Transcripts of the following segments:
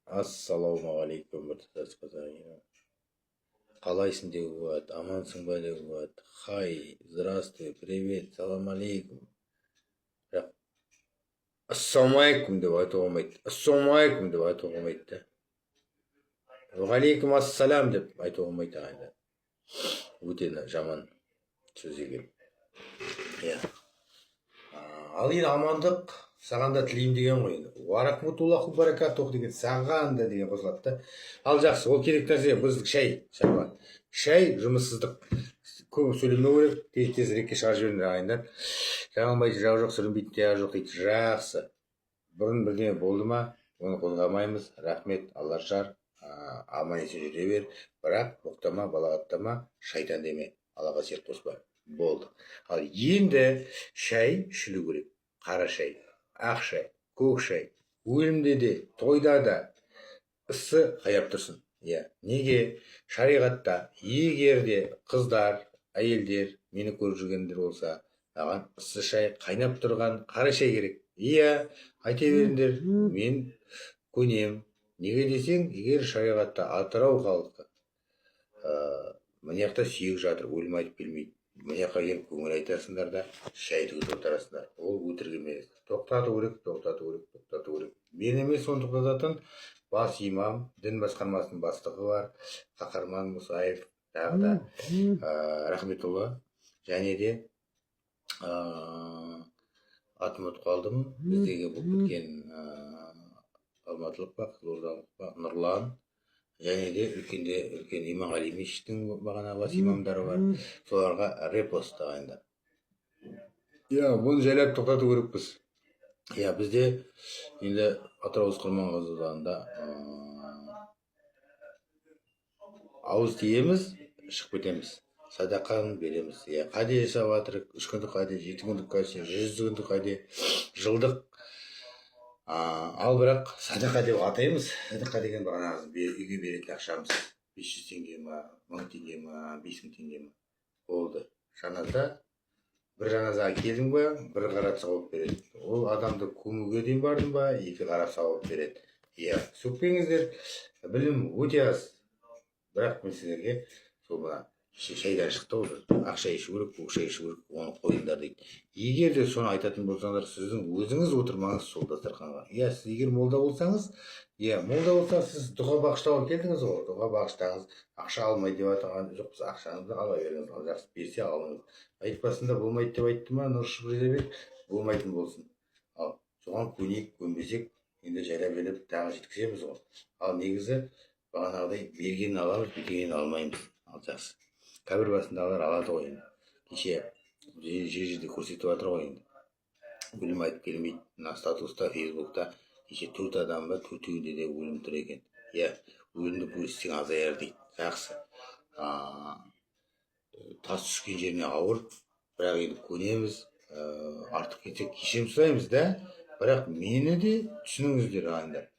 Ассалаумағалейкум, біртұтас қазағым. Қалайсың деуге болады, амансың ба деуге болады. Хай, здравствуй, привет, салам алейкум. Бірақ ассалаумағалейкум деп айтуға болмайды. Ассалаумағалейкум деп айтуға болмайды. Уағалейкум ассалам деп айтуға болмайды ағайындар. Өте жаман сөз екен. Иә. Ал енді амандық саған да тілеймін деген ғой енді. Уарахматуллаху баракатух деген саған да деген қосылады да. Ал жақсы, ол керек нәрсе біздік шай. Шай жұмыссыздық. Көп сөйлемеу керек, тезірекке шығарып жіберіңдер ағайындар. Жаңылмайтын жау жоқ, сүрінбейтін таяғы жоқ дейді. Жақсы. Бұрын бірдеңе болды ма, оны қозғамаймыз. Рахмет, алла жар, аман есен жүре бер. Бірақ боқтама, балағаттама, шайтан деме. Аллаға серт қоспа. Болды. Ал енді шай ішілу керек. Қара шай, ақ шай, көк шай. Өлімде де, тойда да ісі қайнап тұрсын. Неге? Шариғатта егер де қыздар, әйелдер мені көріп жүргендер болса, маған ісі шай, қайнап тұрған қара шай керек. Айта беріңдер, мен көнем. Неге десең, егер шариғатта Атырау халқы мына жақта сүйек жатыр, өлім айтып келмейді. Мына жаққа келіп көңіл айтасыңдар да шай төгіп отырасыңдар. Ол өтірік емес. Тоқтату керек. Мен емес оны тоқтататын бас имам, дін басқармасының бастығы бар, Қаһарман Мұсаев, тағы да рахметулла. Және де атын ұмытып қалдым. Біздегі болып кеткен алматылық па, қызылордалық па, Нұрлан. Және де үлкен Иманғали мешіттің бағана бас имамдары бар. Соларға репост ағайындар. Бұны жайлап тоқтату керекпіз. Бізде енді Атырау Құрманғазы ауданында ауыз тиеміз, шығып кетеміз. Садақаны береміз. Қаде жасап жатырық, 3 күндік қаде, 7 күндік қаде, 100 күндік қаде, жылдық. Ал бірақ садақа деп атаймыз. Садақа деген бағанағы үйге беретін ақшамыз. 500 теңге ма, 1000 теңге ма, 5000 теңге ма. Болды. Жаназа, бір жаназаға келдің ба, бір қарап сауап береді. Ол адамды көмуге дейін бардың ба, 2 қарап сауап береді. Сөкпеңіздер, білім өте аз. Бірақ мен сіздерге сол мына шайдан шықты ғой, ақ шай ішу керек, көк шай ішу керек, оны қойыңдар дейді. Егер де соны айтатын болсаңдар, сіздің өзіңіз отырмаңыз сол дастарханға. Сіз егер молда болсаңыз, сіз дұға бағыштауға келдіңіз ғой, дұға бағыштаңыз. Ақша алмай деп атаған жоқпыз, ақшаңызды ала беріңіз, жақсы берсе алыңыз. Айтпасында болмайды деп айтты ма, Нұршып Резабек, болмайтын болсын. Ал соған көнейік, көнбесек, енді жайлап тағы жеткіземіз ғой. Ал негізі бағанағыдай бергенін аламыз, бергенін алмаймыз. Ал жақсы. Кәбір басындағылар алады ғой енді. Кеше жерде көрсетіп жатыр ғой енді. Өлім айтып келмейді. Мына статуста, фейсбукта кеше 4 адам ба, 4-інде де өлім тұр екен. Өлімді көрсетсең азаяр дейді. Жақсы. Тас түскен жеріне ауыр, бірақ енді көнеміз. Артық кетсек кешірім сұраймыз да. Бірақ мені де түсініңіздер ағайындар.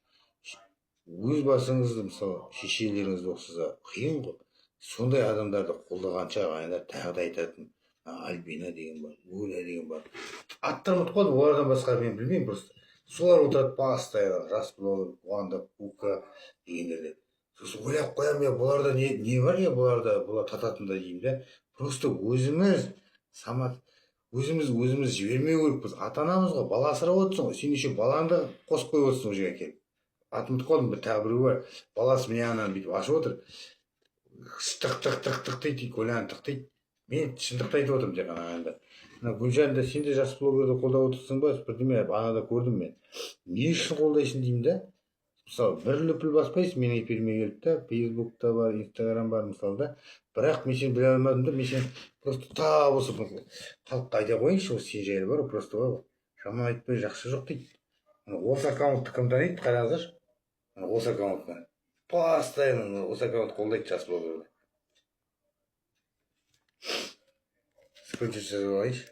Өз басыңызды, мысалы, шешелеріңіз оқысыза қиын ғой. Сондай адамдарды қолдағанша ағайындар тағы да айтатын. Альбина деген бар, Оля деген бар. Аттарын ұмытып қалдым, олардан басқа мен білмеймін просто. Солар отырады постоянно, Расплов, Уанда, Кука дегендерде. Сосын ойлап қоямын, бұларда не бар бұлар тататында деймін да. Просто өзіміз жібермеу керекпіз. Ата-анамыз ғой, бала асырап отырсың ғой. Сен еще балаңды қосып қойып отырсың ол жерге келіп. Атын ұмытып қалдым, тағы біреу бар. Баласы міне ананы бүйтіп ашып отыр. Тық дейді, Көлян тық дейді. Мен шындықты айтып отырмын тек қана. Гүлжан да сен де жас блогерді қолдап отырсың ба? Бірдеме анада көрдім мен. Не үшін қолдайсың деймін да. Мысалы, бір лүпіл баспайсың, менің эфиріме келіп та, фейсбукта бар, инстаграм бар мысалы да. Бірақ мен сені біле алмадым да, мен сені просто табысып халыққа айта қойыңызшы, сен жайлы бар, просто бар. Жаман айтпай жақсы жоқ дейді. Осы аккаунтты кім таниды, қараңыздаршы. Осы аккаунтты. Постоянно осы аккаунт қолдайды жас блогерді. Скриншот жазып алайыншы.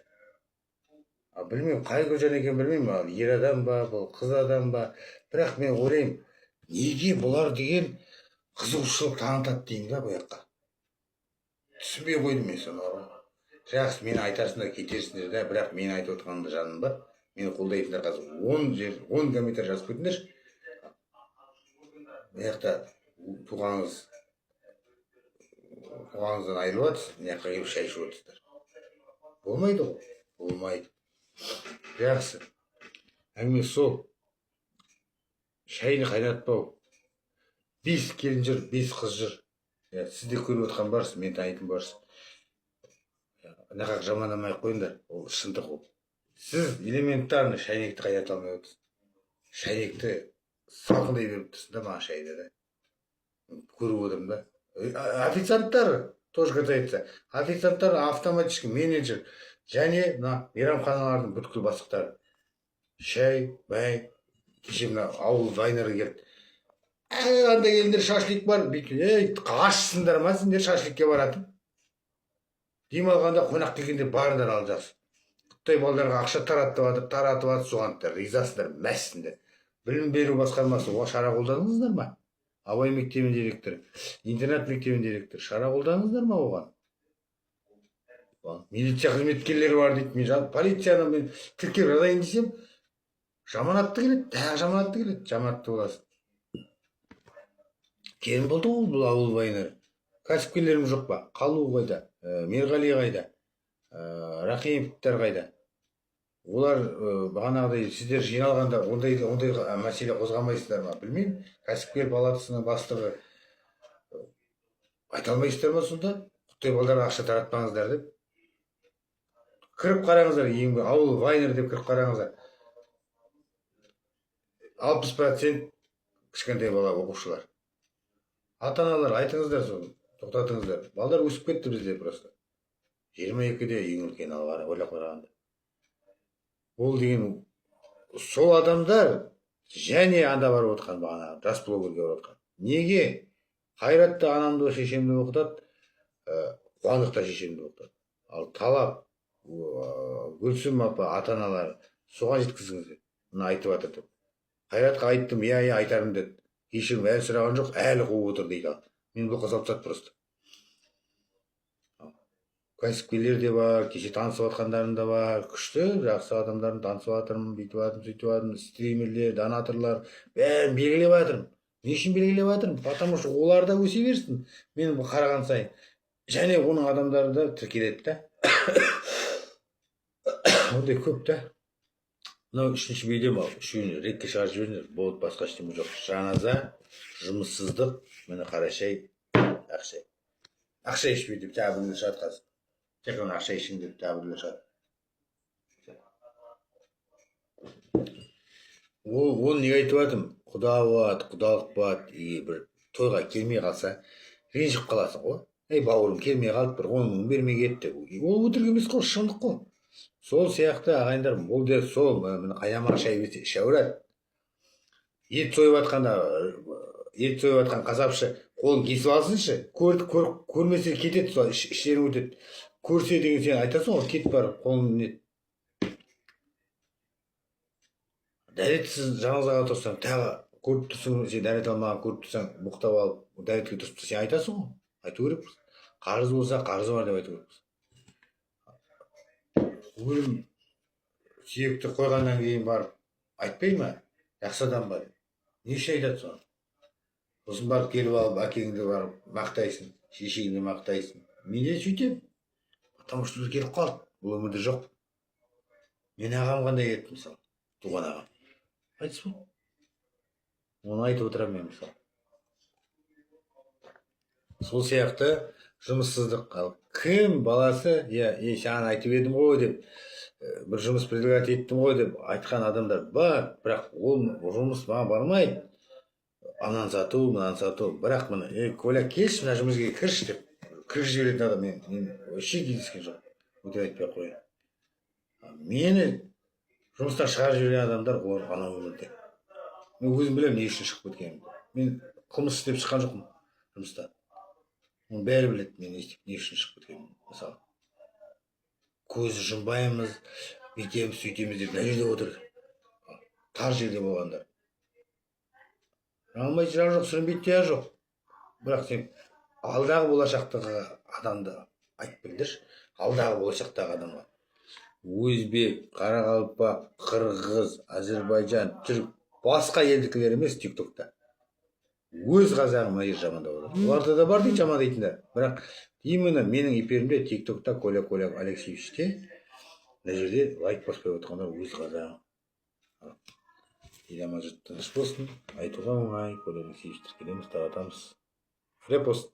Білмеймін, қай Гүлжан екен білмеймін, ер адам ба, бұл қыз адам ба. Бірақ мен ойлаймын, неге бұлар деген қызығушылық танытады деймін да бұл жаққа. Түсінбей қойдым мен соны. Жақсы, мені айтарсыңдар, кетерсіңдер да, бірақ мен айтып отырғанымда жаным бар. Мені қолдайтындар қазір 10 комментарий жазып кетіңдерші. мына жақта туғаныңыздан айырылып жатсыз, мына жаққа келіп шай ішіп отырсыздар. Болмайды ғой, болмайды. Жақсы. Әңгіме сол. Шайды қайнатпау. 5 келін жүр, 5 қыз жүр. Сіз де көріп отқан барсыз, мен танитын барсыз. Нақақ жамандамай қойыңдар, ол шындық ол. Сіз элементарный шайнекті қайната алмай отырсыз. Шайнекті салқындай беріп тұрсың да маған шайды да. Көріп отырмын да. Официанттар тоже катается. Официанттар автоматически менеджер және мына мейрамханалардың бүткіл бастықтары. Шай, бәй, кеше мына ауыл вайнері келді. Анда келдер шашлик бар, бүйтіп, қашсыңдар ма сендер шашликке баратын? Дем алғанда қонақ келгенде барыңдар ал жақсы. Құттай балдарға ақша таратып жатыр, соған ризасыңдар, мәссіңдер. Білім беру басқармасы оған шара қолдандыңыздар ма? Абай мектебінің директоры, интернат мектебінің директоры, шара қолдандыңыздар ма оған? Милиция қызметкерлері бар дейді. Мен полицияны мен тіркеп жазайын десем, жаманатты келеді, тағы жаманатты келеді, жаманатты боласың. Келін болды ғой бұл ауыл вайнері. Кәсіпкерлерім жоқ па? Қалу қайда? Мерғали қайда? Рахимовтар қайда? Олар бағанағыдай сіздер жиналғанда ондай мәселе қозғамайсыздар ма? Білмеймін. Кәсіпкер палатасының бастығы айта алмайсыздар ма сонда? Құттай балдарға ақша таратпаңыздар деп. Кіріп қараңыздар, ауыл вайнер деп кіріп қараңыздар. 60% кішкентай бала оқушылар. Ата-аналар айтыңыздар соны, тоқтатыңыздар. Балдар өсіп кетті бізде просто. 22-де ең үлкен алғара ойлап қарағанда. Ол деген сол адамдар және анда барып отқан бағана жас блогерге барып отқан. Неге? Қайратты анамды шешемді оқытады, қуандықта шешемді оқытады. Ал талап Гүлсім апа ата-аналар соған жеткізіңіздер. Мына айтып жатыр деп. Қайратқа айттым, иә айтарым деді. Кешірім әлі сұраған жоқ, әлі қуып отыр дейді. Мен бұл қызап тастады просто. Кәсіпкерлер де бар, кеше танысып жатқандарым да бар, күшті, жақсы адамдарын танысып жатырмын, бүйтіп жатырмын, сөйтіп жатырмын, стримерлер, донаторлар, бәрін белгілеп жатырмын. Не үшін белгілеп жатырмын? Потому что олар да өсе берсін. Мен қараған сайын. Және оның адамдары да тіркеледі да. Ондай көп та. Мынау үшінші видео ма? Үшеуіне ретке шығарып жіберіңдер. Болды, басқа ештеңе жоқ. Жаназа, жұмыссыздық, міне қара шай, ақша. Ақша ішпей деп тағы біреулер шығады қазір. Тек қана ақша ішің деп тағы біреулер шығады. Ол неге айтып жатырмын? Құда болады, құдалық болады, бір тойға келмей қалса, ренжіп қаласың ғой. Бауырым келмей қалып, бір 10 мың бермей кетті. Ол өтірік емес қой, шындық қой. Сол сияқты ағайындар, бұл де сол, қайнамақ шай іше береді. Ет сойып жатқан қасапшы қолын кесіп алсыншы, көрмесе кетеді, сол іштерің өтеді. Көрсе деген сен айтасың ғой, кет бар, қолын нет. Дәретсіз жаназаға тұрсаң, тағы көріп тұрсың, сен дәрет алмаған көріп тұрсаң, бұқтап алып, дәретке тұрып сен айтасың ғой, айту керек. Қарыз болса, қарызы бар деп айту керек. Өлім сүйекті қойғаннан кейін барып айтпай ма? Жақсы адам бар. Не үшін айтады соны? Сосын барып келіп алып, әкеңді барып мақтайсың, шешеңді мақтайсың. Мен де сөйтем. Потому что келіп қалды. Бұл өмірде жоқ. Мен ағам қандай кетті, мысалы, туған ағам. Айтыс бұл. Оны айтып отырам мен, мысалы. Сол сияқты жұмыссыздық. Кім баласы, саған айтып едім ғой деп, бір жұмыс предлагать еттім ғой деп айтқан адамдар бар, бірақ ол жұмыс маған бармайды. Анан сату, мынан сату. Бірақ мына, Коля, келші, мына жұмысқа кірші деп, кіргізіп жіберетін адам мен вообще кездескен жоқ. Өтірік айтпай қояйын. Мені жұмыстан шығарып жіберген адамдар олар анау өмірде. Мен өзім білемін не үшін шығып кеткенімді. Мен қылмыс істеп шыққан жоқпын жұмыстан. Оны бәрі біледі, мен не үшін шығып кеткенімді. Мысалы, көзі жұмбаймыз, бүйтеміз, сөйтеміз деп мына жерде отыр. Тар жерде болғандар. Жалмайды жағы жоқ, сүрінбейді жағы жоқ. Бірақ сен алдағы болашақтағы адамды айтып білдірші. Алдағы болашақтағы адамға. Өзбек, Қарақалпақ, Қырғыз, Әзербайжан, Түрік, басқа елдікілер емес тиктокта. өз қазағы мына жер жамандап отыр. Оларда да бар дейді жамандайтындар. Бірақ именно менің эфирімде тиктокта Коля Алексеевичте мына жерде лайк баспай отырғандар өз қазағы. Ел аман жұрт тыныш болсын. Айтуға оңай. Коля Алексеевич тіркелеміз, таратамыз. Репост.